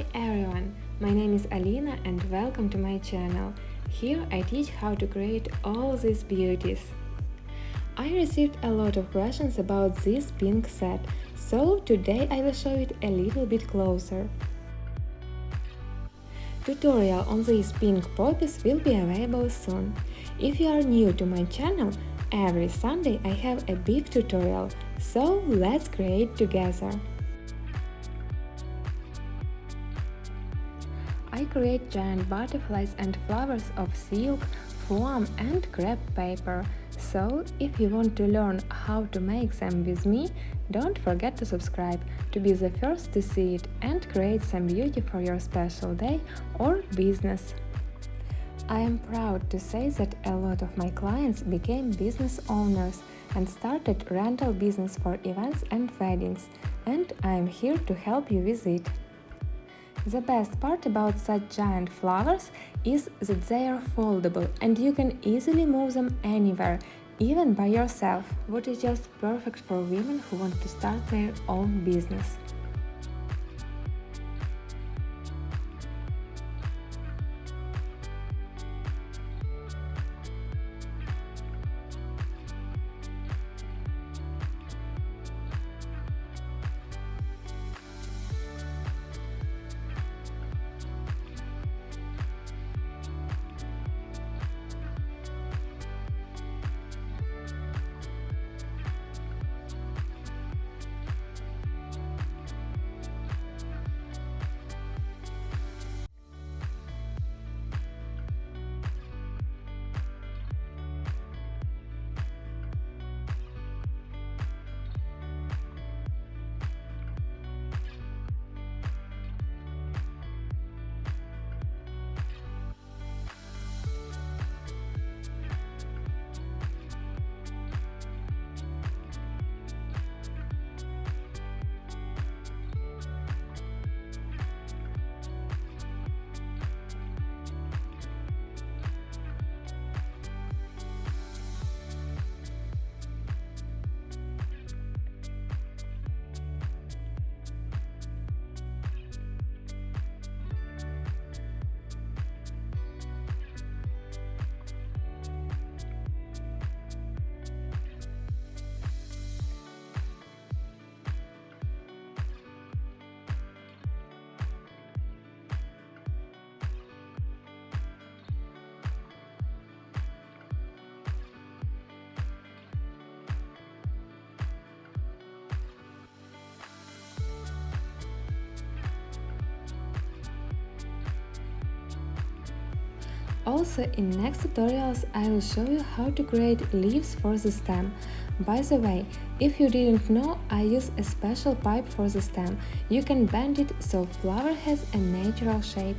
Hi everyone, my name is Alina and welcome to my channel. Here I teach how to create all these beauties. I received a lot of questions about this pink set, so today I will show it a little bit closer. Tutorial on these pink poppies will be available soon. If you are new to my channel, every Sunday I have a big tutorial, so let's create together. I create giant butterflies and flowers of silk, foam and crepe paper. So, if you want to learn how to make them with me, don't forget to subscribe to be the first to see it and create some beauty for your special day or business. I am proud to say that a lot of my clients became business owners and started rental business for events and weddings, and I am here to help you with it. The best part about such giant flowers is that they are foldable and you can easily move them anywhere, even by yourself, what is just perfect for women who want to start their own business. Also, in next tutorials I will show you how to create leaves for the stem. By the way, if you didn't know, I use a special pipe for the stem. You can bend it so flower has a natural shape.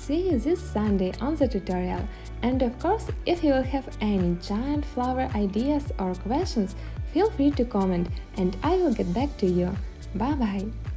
See you this Sunday on the tutorial. And of course, if you will have any giant flower ideas or questions, feel free to comment and I will get back to you. Bye bye!